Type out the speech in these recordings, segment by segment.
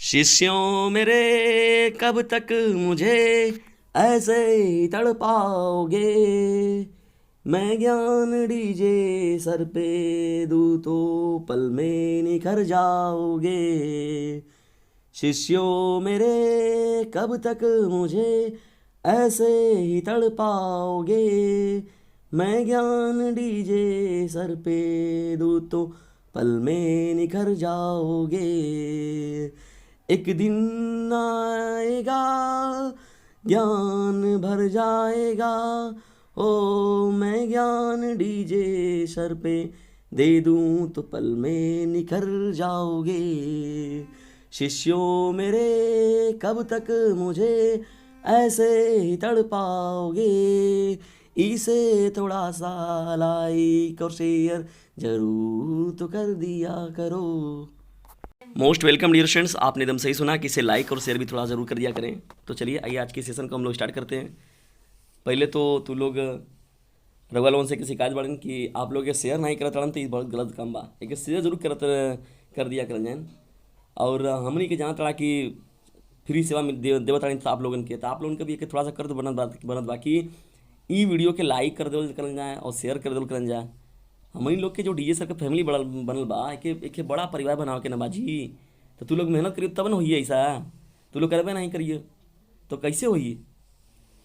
शिष्यों मेरे कब तक मुझे ऐसे ही तड़पाओगे। मैं ज्ञान डीजे सर पे दूँ तो पल में निखर जाओगे। शिष्यों मेरे कब तक मुझे ऐसे ही तड़पाओगे। मैं ज्ञान डीजे सर पे दूँ तो पल में निखर जाओगे। एक दिन आएगा ज्ञान भर जाएगा। ओ मैं ज्ञान डीजे सर पे दे दूं तो पल में निखर जाओगे। शिष्यों मेरे कब तक मुझे ऐसे ही तड़पाओगे। इसे थोड़ा सा लाइक और शेयर जरूर तो कर दिया करो। मोस्ट वेलकम डियर स्टूडेंट्स, आपने एकदम सही सुना कि इसे लाइक और शेयर भी थोड़ा ज़रूर कर दिया करें। तो चलिए आइए आज के सेशन को हम लोग स्टार्ट करते हैं। पहले तो तू लोग रघुआ लोगों से शिकायत बढ़न कि आप लोग ये शेयर नहीं करत रहन तो ये बहुत गलत काम बा। एक शेयर जरूर कर दिया कर जाए। और हमनी के जहाँ तड़ा कि फ्री सेवा देवत रहन तो आप लोगन के, तो आप लोगन के भी एक थोड़ा सा कर दो बनत बा कि ई वीडियो के लाइक कर देवल करल जाए और शेयर कर देवल करल जाए। हमनी लोग के जो डीजे सर के फैमिली बनल बा, एक बड़ा परिवार बनावे के ना बाजी। तो तू लोग मेहनत करिए तब ना होइए ऐसा। तू लोग करबे नहीं करिए तो कैसे होइए।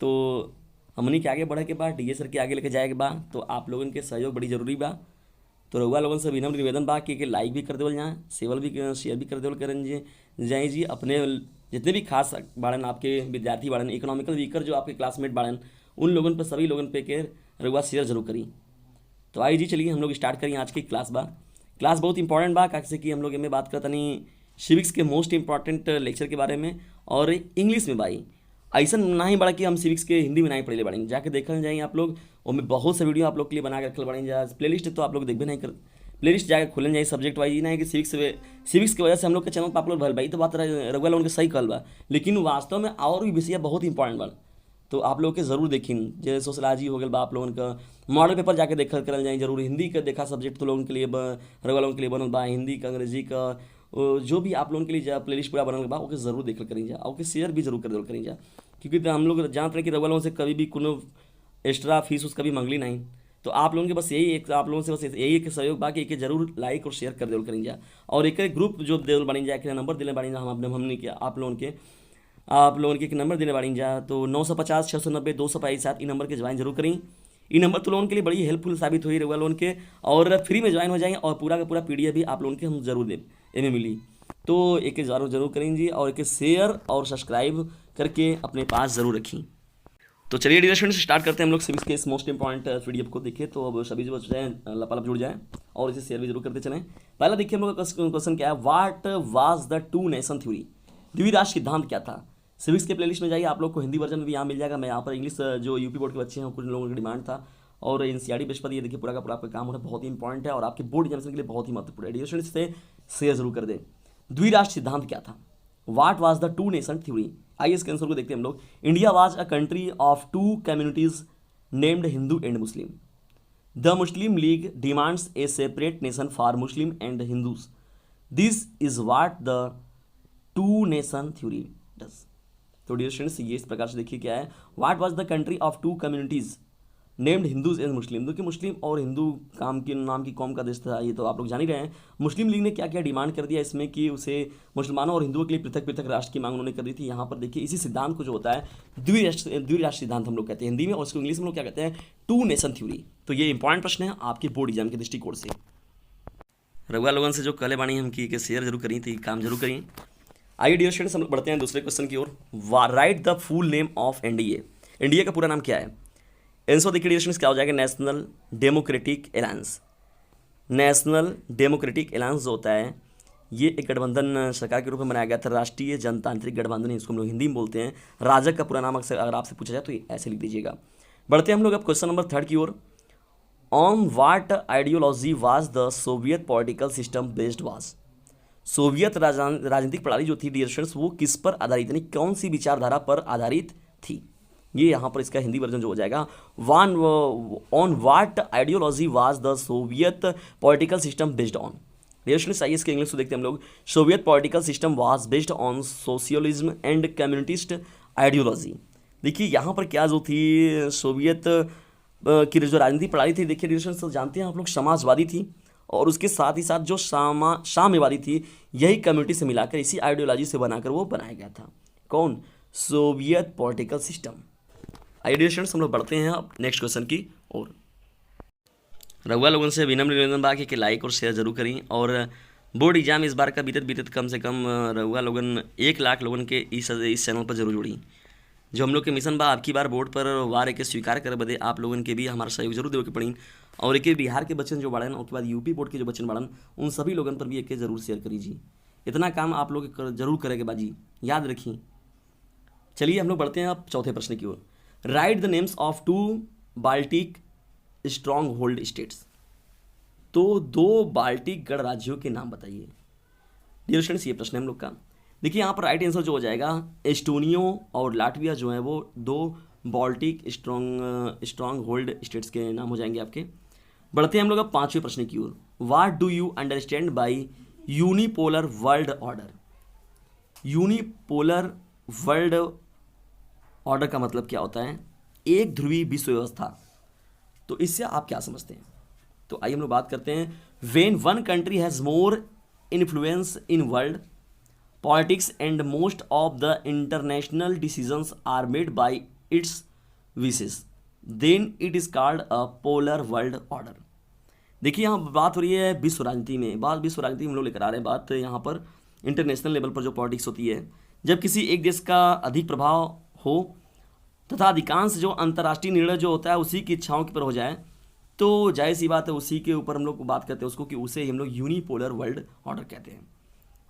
तो हमनी के आगे बढ़े के बाद डीजे सर के आगे लेके जाए के बा, तो आप लोगन के सहयोग बड़ी जरूरी बा। तो रउआ लोगन से विनम्र निवेदन बा कि लाइक भी कर देवल जाए, शेयर भी कर देवल करन जी जाए जी। अपने जितने भी खास बाड़न आपके विद्यार्थी बाड़न, इकोनॉमिकल वीकर जो आपके क्लासमेट बाड़न, उन लोगन पर सभी लोगन पे के रउआ शेयर जरूर करी। तो आइए जी चलिए हम लोग स्टार्ट करें आज की क्लास बा। क्लास बहुत इंपॉर्टेंट बा कैसे कि हम लोग इनमें बात करता नहीं सिविक्स के मोस्ट इंपॉर्टेंट लेक्चर के बारे में और इंग्लिश में भाई ऐसा ना ही बड़ा कि हम सिविक्स के हिंदी में नहीं पढ़े बढ़ेंगे। जाके देखल जाएंगे आप लोग, और बहुत से वीडियो आप लोग के लिए बना के रखल बढ़ेंगे। प्ले लिस्ट तो आप लोग देखबे नहीं कर, प्ले लिस्ट जाकर खोलन जाए सब्जेक्ट वाइज। ही नहीं कि सिविक्स की वजह से हम लोग के चैनल पर अपलोड भल भाई, तो बात रघुआ लोगन के सही कहल बा, लेकिन वास्तव में और भी विषय बहुत इंपॉर्टेंट बा। तो आप लोग के जरूर देखिन, जैसे सोशलॉजी हो गया बा, आप लोगन का मॉडल पेपर जाके देखल करल जाए जरूर। हिंदी का देखा सब्जेक्ट तो लोगों के लिए रघुआ लोगन के लिए बनल बा, हिंदी का अंग्रेजी का जो भी आप लोगों के लिए प्ले लिस्ट पूरा बनल बा ओके जरूर देखल करें जा, ओके शेयर भी जरूर कर देवल करें जा। क्योंकि तो हम लोग जानते हैं कि रघुआ लोगों से कभी भी कोनो एक्स्ट्रा फीस उस कभी मंगली नहीं। तो आप लोगों के बस यही एक आप लोगों से बस यही एक सहयोग बाकी एक जरूर लाइक और शेयर कर देवल करें जा। और एक ग्रुप जो देवल बनी जाए, नंबर दिले बनी जा हम अपने हमने के आप लोगों के एक नंबर देने बाड़ी जा, तो 950 690 227 नंबर के ज्वाइन जरूर करें। ये नंबर तो लोगों के लिए बड़ी हेल्पफुल साबित हुई रहुआ लोगों के, और फ्री में ज्वाइन हो जाएंगे और पूरा का पूरा पीडीएफ भी आप लोगों के हम जरूर दें एम मिली। तो एक जरूर करें जी, और एक शेयर और सब्सक्राइब करके अपने पास जरूर रखें। तो चलिए डियर स्टूडेंट्स स्टार्ट करते हैं हम लोग सिविक्स के इस मोस्ट इंपॉर्टेंट पीडीएफ को। देखिए तो अब सभी जो बच्चे हैं लपालप जुड़ जाएं और इसे शेयर भी जरूर करते चलें। पहला देखिए हम लोग का क्वेश्चन क्या है, what was the two nation theory, द्विराष्ट्र सिद्धांत क्या था। सिविक्स के प्लेलिस्ट में जाइए, आप लोग को हिंदी वर्जन में भी यहाँ मिल जाएगा। मैं यहाँ पर इंग्लिश जो यूपी बोर्ड के बच्चे हैं कुछ लोगों का डिमांड था, और एनसीईआरटी बेस पर ये देखिए पूरा का पूरा आपका काम हो रहा है, बहुत ही इंपॉर्टेंट है और आपके बोर्ड एग्जामिनेशन के लिए बहुत ही महत्वपूर्ण है। डियर स्टूडेंट्स से शेयर जरूर कर दें। द्विराष्ट्र सिद्धांत क्या था, what was the two nation theory. आइए इसके आंसर को देखते हैं हम लोग। India was a country of two communities named Hindu and Muslim. The Muslim League demands a separate nation for Muslim and Hindus. This is what the two nation theory does. तो dear students ये इस प्रकार से देखिए क्या है, what was the country of two communities named Hindus and Muslim. देखिए मुस्लिम और हिंदू काम के नाम की कौम का देश था, ये तो आप लोग जान ही रहे हैं। मुस्लिम लीग ने क्या क्या डिमांड कर दिया इसमें कि उसे मुसलमानों और हिंदुओं के लिए पृथक पृथक राष्ट्र की मांग उन्होंने कर दी थी। यहाँ पर देखिए इसी सिद्धांत को जो होता है द्विराष्ट्र सिद्धांत हम लोग कहते हैं हिंदी में, और इसको इंग्लिश में लोग क्या कहते हैं, टू नेशन थ्योरी। तो ये इंपॉर्टेंट प्रश्न है आपके बोर्ड एग्जाम के दृष्टिकोण से। रघुआ लोगन से जो कले बाणी हम की शेयर जरूर करी थी, काम जरूर करी। आइए डियर स्टूडेंट्स हम लोग बढ़ते हैं दूसरे क्वेश्चन की ओर। Write the full name of NDA. NDA का पूरा नाम क्या है। आंसर देखिए डियर स्टूडेंट्स क्या हो जाएगा, national democratic alliance. National democratic alliance जो होता है ये एक गठबंधन सरकार के रूप में बनाया गया था, राष्ट्रीय जनतांत्रिक गठबंधन इसको हम लोग हिंदी में बोलते हैं। राजग का पूरा नाम अगर आपसे पूछा जाए तो ऐसे लिख दीजिएगा। बढ़ते हैं हम लोग अब क्वेश्चन नंबर 3 की ओर। On what ideology was the Soviet political system based was. Soviet राजनीतिक प्रणाली जो थी डियर स्टूडेंट्स वो किस पर आधारित, यानी कौन सी विचारधारा पर आधारित थी। ये यहाँ पर इसका हिंदी वर्जन जो हो जाएगा, on what ideology was the Soviet political system based on. Dear students आइए इसके इंग्लिश को देखते हैं हम लोग। Soviet political system was based on socialism and communist ideology. देखिए यहाँ पर क्या जो थी सोवियत की जो राजनीति प्रणाली थी, देखिए डियर स्टूडेंट्स जानते हैं आप लोग, समाजवादी थी और उसके साथ ही साथ जो साम्यवादी थी, यही कम्युनिटी से मिलाकर इसी आइडियोलॉजी से बनाकर वो बनाया गया था। कौन? Soviet political system. आइए डियर स्टूडेंट्स हम लोग बढ़ते हैं अब नेक्स्ट क्वेश्चन की ओर। रघुआ लोगों से विनम्र निवेदन बा कि लाइक और शेयर जरूर करें, और बोर्ड एग्जाम इस बार का बीतत कम से कम रघुआ लोगन 1 लाख लोगन के इस चैनल पर जरूर जुड़ी। जो हम लोग के मिशन बा आपकी बार बोर्ड पर वार के स्वीकार करे बदे आप लोगन के भी हमारा सहयोग जरूर देवे के पड़ी, और एक बिहार के बच्चन जो बाड़न, उसके बाद यूपी बोर्ड के जो बच्चन बाड़न, उन सभी लोगन पर भी एक जरूर शेयर करीजिए। इतना काम आप लोग जरूर करेंगे बाजी, याद रखिए। चलिए हम लोग बढ़ते हैं अब चौथे प्रश्न की ओर। Write the names of 2 Baltic stronghold states. तो 2 बाल्टिक गणराज्यों के नाम बताइए। डियर स्टूडेंट्स ये प्रश्न है हम लोग का। देखिए यहाँ पर राइट आंसर जो हो जाएगा, एस्टोनियो और लाटविया जो है वो 2 बाल्टिक स्ट्रॉन्ग होल्ड स्टेट्स के नाम हो जाएंगे आपके। बढ़ते हैं हम लोग अब 5वें प्रश्न की ओर। What do you understand by unipolar world order. Unipolar world order का मतलब क्या होता है? एक ध्रुवीय विश्व व्यवस्था। तो इससे आप क्या समझते हैं? तो आइए हम लोग बात करते हैं। When one country has more influence in world politics and most of the international decisions are made by its wishes, then it is called a polar world order. देखिए यहाँ बात हो रही है विश्व राजनीति में, विश्व राजनीति हम लोग लेकर आ रहे हैं बात यहाँ पर इंटरनेशनल लेवल पर जो पॉलिटिक्स होती है, जब किसी एक देश का अधिक प्रभाव हो तथा अधिकांश जो अंतर्राष्ट्रीय निर्णय जो होता है उसी की इच्छाओं के पर हो जाए, तो जाहिर सी बात है उसी के ऊपर हम लोग बात करते हैं उसको, कि उसे हम लोग यूनिपोलर वर्ल्ड ऑर्डर कहते हैं।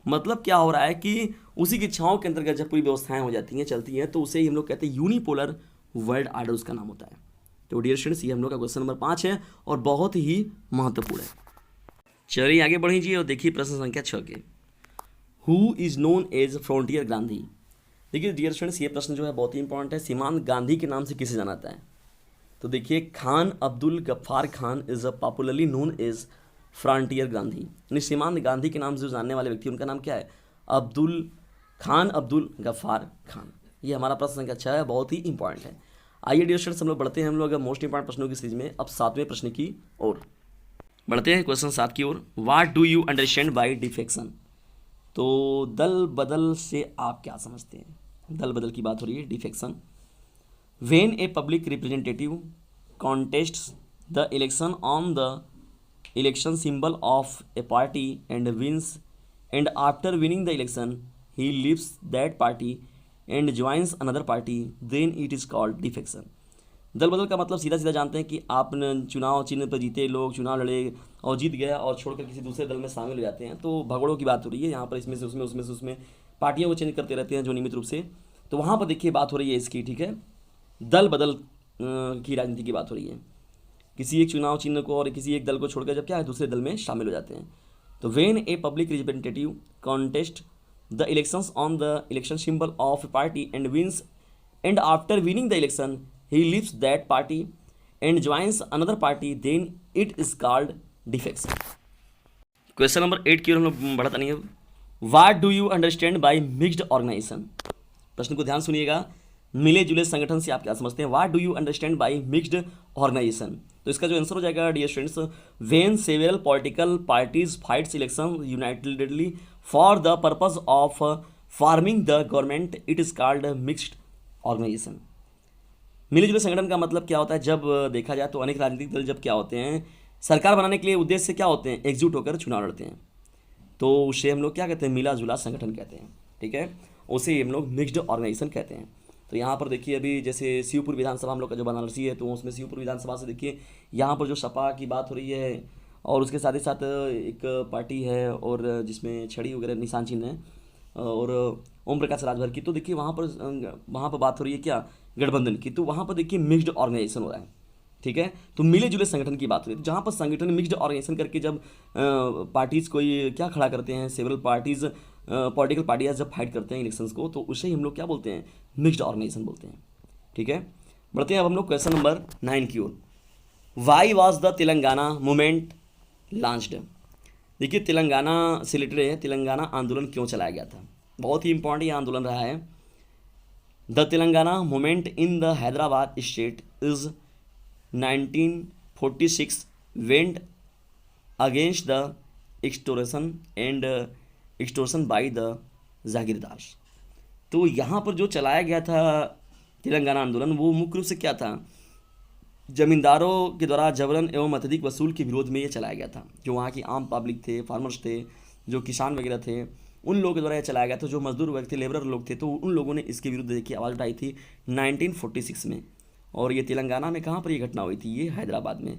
मतलब क्या हो रहा है कि उसी की इच्छाओं के अंतर्गत जब पूरी व्यवस्थाएं हो जाती हैं, चलती हैं, तो उसे ही हम लोग कहते हैं यूनिपोलर वर्ल्ड ऑर्डर, उसका नाम होता है। तो डियर स्टूडेंट्स ये हम लोग का क्वेश्चन नंबर 5 है और बहुत ही महत्वपूर्ण है। चलिए आगे बढ़ीजिए और देखिए प्रश्न संख्या 6 के। Who is known as Frontier Gandhi. देखिए डियर स्टूडेंट्स ये प्रश्न जो है बहुत ही इंपॉर्टेंट है। सीमांत गांधी के नाम से किसे जाना जाता है? तो देखिए Khan Abdul Ghaffar Khan is a popularly known as Frontier Gandhi. यानी सीमांत गांधी के नाम से जो जानने वाले व्यक्ति उनका नाम क्या है? अब्दुल गफ्फार खान। ये हमारा प्रश्न संख्या 6 है, बहुत ही इंपॉर्टेंट है। आइए डियर स्टूडेंट्स हम लोग बढ़ते हैं हम लोग मोस्ट इंपॉर्टेंट प्रश्नों की सीरीज में अब 7वें प्रश्न की ओर बढ़ते हैं। क्वेश्चन 7 की ओर। What do you understand by defection. तो दल बदल से आप क्या समझते हैं? दल बदल की बात हो रही है, defection. When a public representative contests the election on the election symbol of a party and wins, and after winning the election he leaves that party and joins another party, then it is called defection. दल बदल का मतलब सीधा सीधा जानते हैं कि आपने चुनाव चिन्ह पर जीते, लोग चुनाव लड़े और जीत गया और छोड़कर किसी दूसरे दल में शामिल हो जाते हैं, तो भगोड़ों की बात हो रही है यहाँ पर। इसमें से उसमें पार्टियों को चेंज करते रहते हैं जो नियमित रूप से। तो वहाँ पर देखिए बात हो रही है इसकी, ठीक है, दल बदल की राजनीति की बात हो रही है। किसी एक चुनाव चिन्ह को और किसी एक दल को छोड़कर जब क्या है दूसरे दल में शामिल हो जाते हैं। तो when a public representative contest the elections on the election symbol of party and wins, and after winning the election he leaves that party and joins another party, then it is called defection। Question number 8 की ओर हम लोग बढ़ता नहीं है। What do you understand by mixed organization। प्रश्न को ध्यान सुनिएगा। मिले जुले संगठन से आप क्या समझते हैं? What do you understand by mixed organization। तो इसका जो आंसर हो जाएगा dear students, when several political parties fights election unitedly for the purpose of forming the government, it is called mixed organization। मिले जुले संगठन का मतलब क्या होता है? जब देखा जाए तो अनेक राजनीतिक दल जब क्या होते हैं सरकार बनाने के लिए उद्देश्य से क्या होते हैं, एकजुट होकर चुनाव लड़ते हैं, तो उसे हम लोग क्या कहते हैं? मिला जुला संगठन कहते हैं, ठीक है, उसे हम लोग मिक्स्ड ऑर्गेनाइजेशन कहते हैं। तो यहाँ पर देखिए अभी जैसे शिवपुर विधानसभा हम लोग का जो बनारसी है, तो उसमें शिवपुर विधानसभा से देखिए यहाँ पर जो सपा की बात हो रही है और उसके साथ ही साथ एक पार्टी है और जिसमें छड़ी वगैरह निशान चिन्ह है और ओम प्रकाश राजभर की। तो देखिए वहाँ पर बात हो रही है क्या? गठबंधन की। तो वहाँ पर देखिए मिक्स्ड ऑर्गेनाइजेशन हो रहा है, ठीक है। तो मिले जुले संगठन की बात हो रही है, तो जहाँ पर संगठन मिक्स्ड ऑर्गेनाइजेशन करके जब पार्टीज कोई क्या खड़ा करते हैं, सेवरल पार्टीज पॉलिटिकल पार्टियाँ जब फाइट करते हैं इलेक्शंस को, तो उसे ही हम लोग क्या बोलते हैं? मिक्स्ड ऑर्गेनाइजेशन बोलते हैं, ठीक है। बढ़ते हैं अब हम लोग क्वेश्चन नंबर 9 की ओर। Why was the Telangana movement launched. देखिए तेलंगाना से रिलेटेड है, तेलंगाना आंदोलन क्यों चलाया गया था, बहुत ही इंपॉर्टेंट ये आंदोलन रहा है। The Telangana movement in the Hyderabad state is 1946 went against the extortion and extortion by the jagirdar. तो यहाँ पर जो चलाया गया था तेलंगाना आंदोलन, वो मुख्य रूप से क्या था, जमींदारों के द्वारा जबरन एवं अत्यधिक वसूल के विरोध में ये चलाया गया था। जो वहाँ की आम पब्लिक थे, फार्मर्स थे, जो किसान वगैरह थे, उन लोगों के द्वारा ये चलाया गया था। जो मजदूर वर्ग थे, लेबर लोग थे, तो उन लोगों ने इसके विरुद्ध देखिए आवाज़ उठाई थी 1946 में। और ये तेलंगाना में कहाँ पर ये घटना हुई थी, ये हैदराबाद में।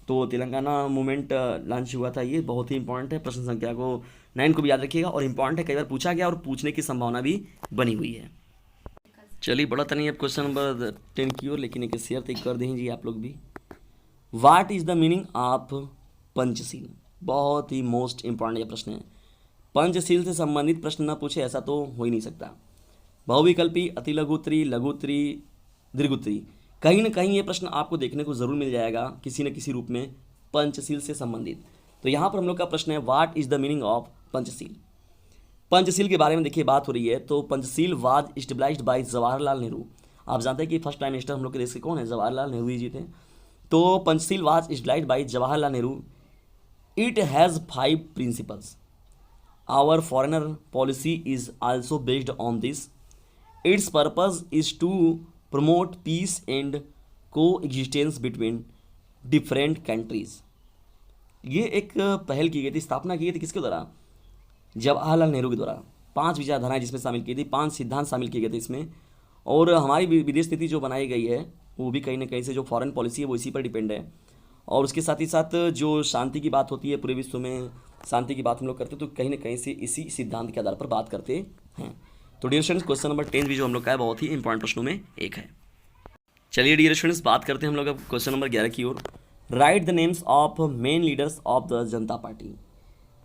तो तेलंगाना मूवमेंट लॉन्च हुआ था, ये बहुत ही इंपॉर्टेंट है। प्रश्न संख्या को 9 को भी याद रखिएगा, और इंपॉर्टेंट है, कई बार पूछा गया और पूछने की संभावना भी बनी हुई है। चलिए बड़ा तो नहीं अब क्वेश्चन नंबर 10 की ओर, लेकिन एक शेयर तक कर दीजिए आप लोग भी। What is the meaning of Panchsheel, बहुत ही मोस्ट इंपॉर्टेंट ये प्रश्न है। पंचशील से संबंधित प्रश्न न पूछे ऐसा तो हो ही नहीं सकता। बहुविकल्पी, अतिलघुत्तरी, लघुत्तरी, दीर्घोत्तरी, कहीं ना कहीं ये प्रश्न आपको देखने को जरूर मिल जाएगा किसी न किसी रूप में पंचशील से संबंधित। तो यहाँ पर हम लोग का प्रश्न है what is the meaning of Panchsheel. Panchsheel के बारे में देखिए बात हो रही है। तो Panchsheel was established by Jawaharlal Nehru. आप जानते हैं कि फर्स्ट प्राइम मिनिस्टर हम लोग के देश के कौन है, जवाहरलाल नेहरू जी थे। तो Panchsheel was established by Jawaharlal Nehru. It has 5 principles. Our foreigner policy is also based on this. Its purpose is to promote peace and coexistence between different countries. ये एक पहल की गई थी, स्थापना की गई थी किसके द्वारा, जवाहरलाल नेहरू के द्वारा। 5 विचारधाराएं जिसमें शामिल की थी, 5 सिद्धांत शामिल किए गए थे इसमें। और हमारी विदेश नीति जो बनाई गई है वो भी कहीं ना कहीं से जो फॉरेन पॉलिसी है वो इसी पर डिपेंड है। और उसके साथ ही साथ जो शांति की बात होती है, पूरे विश्व में शांति की बात हम लोग करते हैं, तो कहीं ना कहीं से इसी सिद्धांत के आधार पर बात करते हैं। तो डियर स्टूडेंट्स, क्वेश्चन नंबर 10 भी जो हम लोग का है बहुत ही इंपॉर्टेंट प्रश्नों में एक है। चलिए डियर स्टूडेंट्स, बात करते हैं हम लोग अब क्वेश्चन नंबर 11 की ओर। Write the names of main leaders of the Janata party.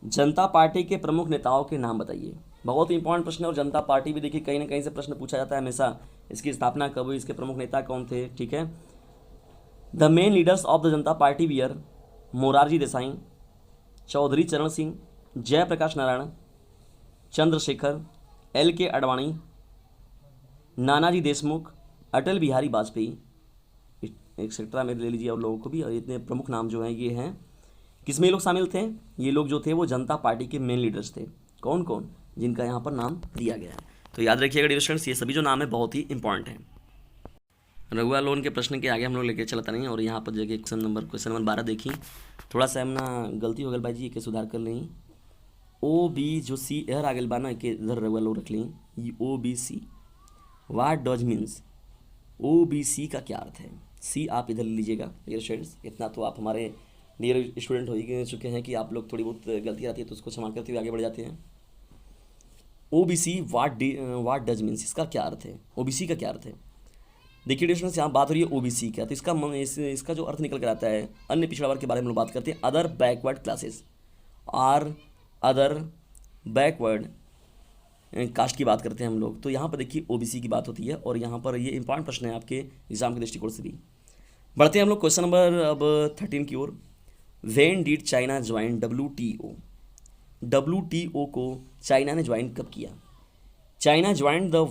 Janata party के प्रमुख नेताओं के नाम बताइए। बहुत इंपॉर्टेंट प्रश्न है। और जनता पार्टी भी देखिए कहीं ना कहीं से प्रश्न पूछा जाता है हमेशा, इसकी स्थापना कब हुई, इसके प्रमुख नेता कौन थे, ठीक है। The main leaders of the Janata party wear Morarji Desai, Chaudhary चरण सिंह, जयप्रकाश नारायण, चंद्रशेखर, LK आडवाणी, नानाजी देशमुख, अटल बिहारी वाजपेयी, एक्सेट्रा में ले लीजिए और लोगों को भी। और इतने प्रमुख नाम जो हैं ये हैं, किसमें ये लोग शामिल थे, ये लोग जो थे वो जनता पार्टी के मेन लीडर्स थे। कौन कौन, जिनका यहाँ पर नाम दिया गया है। तो याद रखिएगा डियर स्टूडेंट्स, ये सभी जो नाम है बहुत ही इंपॉर्टेंट हैं। रघुआ लोन के प्रश्न के आगे हम लोग लेके चलता नहीं। और यहाँ पर जगह क्वेश्चन नंबर 12 देखी, थोड़ा सा हम ना गलती हो गई भाई जी, के सुधार कर लें। OB जो C एहर आ गई बा ना, के इधर रघुआ लोग रख लें, ये OBC what does means. OBC का क्या अर्थ है, C आप इधर लीजिएगा डियर स्टूडेंट्स। इतना तो आप हमारे डियर स्टूडेंट हो ही चुके हैं कि आप लोग थोड़ी बहुत गलती आती है तो उसको क्षमा करते हुए आगे बढ़ जाते हैं। OBC वाट डज मीन्स, इसका क्या अर्थ है, OBC का क्या अर्थ है। देखिए डियर स्टूडेंट्स, यहाँ बात हो रही है OBC का, तो इसका जो अर्थ निकल कर आता है, अन्य पिछड़ा वर्ग के बारे में लोग बात करते हैं। अदर बैकवर्ड क्लासेस और अदर बैकवर्ड कास्ट की बात करते हैं हम लोग। तो यहाँ पर देखिए OBC की बात होती है। और यहाँ पर ये इंपॉर्टेंट प्रश्न है आपके एग्जाम के दृष्टिकोण से भी। बढ़ते हैं हम लोग क्वेश्चन नंबर अब 13 की ओर। When did China join WTO। WTO को चाइना ने ज्वाइन कब किया। China join the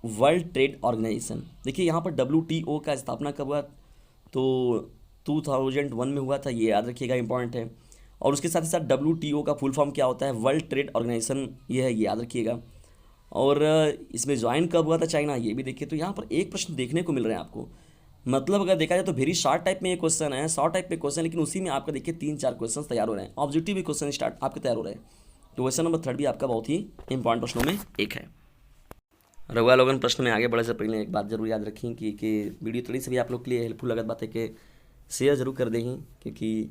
world trade organization. देखिए यहाँ पर WTO का स्थापना कब हुआ, तो 2001 में हुआ था, ये याद रखिएगा, इंपॉर्टेंट है। और उसके साथ ही साथ WTO का फुल फॉर्म क्या होता है, वर्ल्ड ट्रेड ऑर्गेनाइजेशन, ये है, ये याद रखिएगा। और इसमें ज्वाइन कब हुआ था चाइना, ये भी देखिए। तो यहाँ पर एक प्रश्न देखने को मिल रहे हैं आपको, मतलब अगर देखा जाए तो वेरी शॉर्ट टाइप में ये क्वेश्चन है, शॉर्ट टाइप में क्वेश्चन, लेकिन उसी में आपका देखिए 3-4 क्वेश्चन तैयार हो रहे हैं, ऑब्जेक्टिव भी क्वेश्चन स्टार्ट आपके तैयार हो रहे हैं। तो क्वेश्चन नंबर 3 भी आपका बहुत ही इंपॉर्टेंट प्रश्नों में एक है। रघुआ लोगन, प्रश्न में आगे बढ़े से पहले एक बात जरूर याद रखें कि वीडियो थोड़ी सी भी आप लोग के लिए हेल्पफुल लगत बात है कि शेयर जरूर कर दें, क्योंकि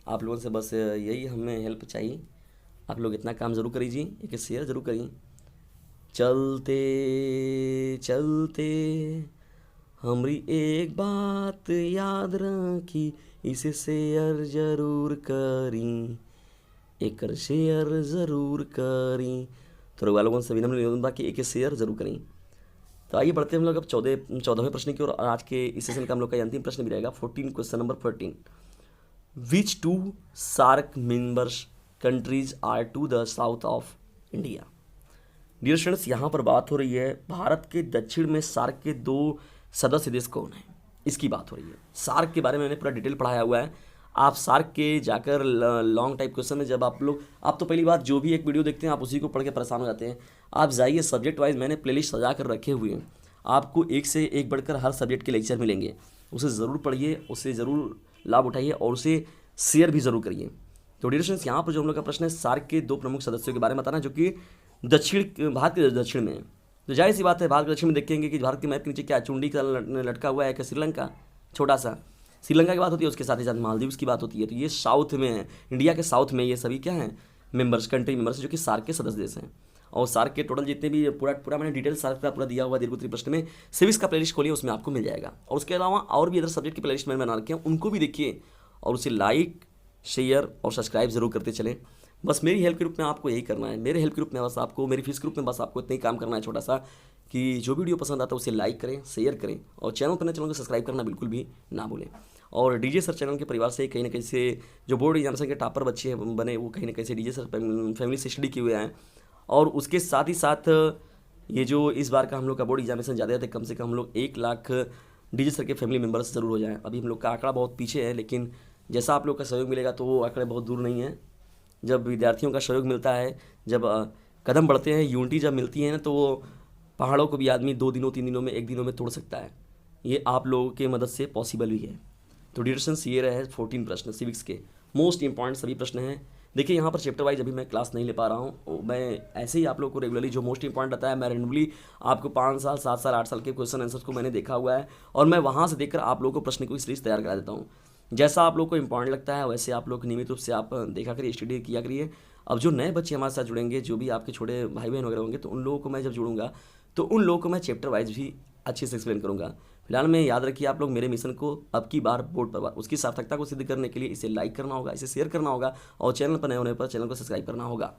आप लोगों से बस यही हमें हेल्प चाहिए। आप लोग इतना काम जरूर करीजिए, एक शेयर जरूर करिए। चलते चलते हमारी एक बात याद रखी, इसे शेयर जरूर करी, एक शेयर ज़रूर करी। तो रघुआ लोगों से विनम्र निवेदन बा कि एक शेयर जरूर करें। तो आइए बढ़ते हैं हम लोग अब 14वें प्रश्न की ओर। और आज के इस सेशन का हम लोग का अंतिम प्रश्न भी रहेगा 14, question number 14। Which 2 SAARC members countries are to the south of India. Dear students, यहाँ पर बात हो रही है भारत के दक्षिण में सार्क के 2 सदस्य देश कौन है, इसकी बात हो रही है। सार्क के बारे में मैंने पूरा डिटेल पढ़ाया हुआ है। आप सार्क के जाकर लॉन्ग टाइप क्वेश्चन में जब आप तो पहली बात जो भी एक वीडियो देखते हैं आप उसी को पढ़ के परेशान हो जाते हैं। आप जाइए सब्जेक्ट वाइज, मैंने प्लेलिस्ट सजा कर रखे हुए हैं, आपको एक से एक बढ़कर हर सब्जेक्ट के लेक्चर मिलेंगे। उसे ज़रूर पढ़िए, उससे ज़रूर लाभ उठाइए और उसे शेयर भी ज़रूर करिए। तो डियर स्टूडेंट्स, यहाँ पर जो हम लोग का प्रश्न है सार्क के 2 प्रमुख सदस्यों के बारे में बताना जो कि भारत के दक्षिण में है। तो जाहिर सी बात है भारत के दक्षिण में देखेंगे कि भारत के मैप के नीचे क्या चुंडी का लटका हुआ है, क्या श्रीलंका, छोटा सा श्रीलंका की बात होती है, उसके साथ ही साथ मालदीव्स की बात होती है। तो ये साउथ में है, इंडिया के साउथ में ये सभी क्या हैं, कंट्री मेंबर्स जो कि सार्क के सदस्य देश हैं। और सार्क के टोटल जितने भी पूरा मैंने डिटेल सार्क का पूरा दिया हुआ दीर्घोत्तरी प्रश्न में, सिविक्स का प्लेलिस्ट खोलिए, उसमें आपको मिल जाएगा। और उसके अलावा और भी अदर सब्जेक्ट की प्लेलिस्ट मैंने बना रखे हैं, उनको भी देखिए और उसे लाइक, शेयर और सब्सक्राइब जरूर करते चलें। बस मेरी हेल्प के रूप में आपको यही करना है, मेरे हेल्प के रूप में बस आपको, मेरी फीस के रूप में बस आपको इतना ही काम करना है छोटा सा, कि जो वीडियो पसंद आता है उसे लाइक करें, शेयर करें और चैनल को सब्सक्राइब करना बिल्कुल भी ना भूलें। और डीजे सर चैनल के परिवार से कहीं ना कहीं से जो बोर्ड एग्जामिनेशन के टॉपर बच्चे बने वो कहीं ना कहीं से डीजे सर फैमिली से स्टडी किए हुए हैं। और उसके साथ ही साथ ये जो इस बार का हम लोग का बोर्ड एग्जामिनेशन ज़्यादा है, कम से कम हम लोग 1 लाख डीजे सर के फैमिली मेम्बर्स ज़रूर हो जाएं। अभी हम लोग का आंकड़ा बहुत पीछे है, लेकिन जैसा आप लोग का सहयोग मिलेगा तो वो आंकड़े बहुत दूर नहीं है। जब विद्यार्थियों का सहयोग मिलता है, जब कदम बढ़ते हैं, यूनिटी जब मिलती है ना, तो वो पहाड़ों को भी आदमी 2 दिनों 3 दिनों में 1 दिनों में तोड़ सकता है। ये आप लोगों के मदद से पॉसिबल भी है। तो डिस्टेंस ये रहे 14 प्रश्न सिविक्स के मोस्ट इंपॉर्टेंट सभी प्रश्न हैं। देखिए यहाँ पर चैप्टर वाइज अभी मैं क्लास नहीं ले पा रहा हूँ, मैं ऐसे ही आप लोग को रेगुलरली जो मोस्ट इंपॉर्टेंट रहता है मैं रेंडमली आपको 5 साल 7 साल 8 साल के क्वेश्चन आंसर्स को मैंने देखा हुआ है और मैं वहाँ से देखकर आप लोगों को प्रश्न की सीरीज तैयार करा देता हूँ। जैसा आप लोग को इंपॉर्टेंट लगता है वैसे आप लोग नियमित रूप से आप देखा करिए, स्टडी किया करिए। अब जो नए बच्चे हमारे साथ जुड़ेंगे, जो भी आपके छोटे भाई बहन वगैरह होंगे, तो उन लोगों को मैं जब जुड़ूंगा तो उन लोगों को मैं चैप्टर वाइज भी अच्छे से एक्सप्लेन करूंगा। फिलहाल में याद रखिए आप लोग मेरे मिशन को अब की बार बोर्ड पर उसकी सार्थकता को सिद्ध करने के लिए इसे लाइक करना होगा, इसे शेयर करना होगा और चैनल पर नए होने पर चैनल को सब्सक्राइब करना होगा।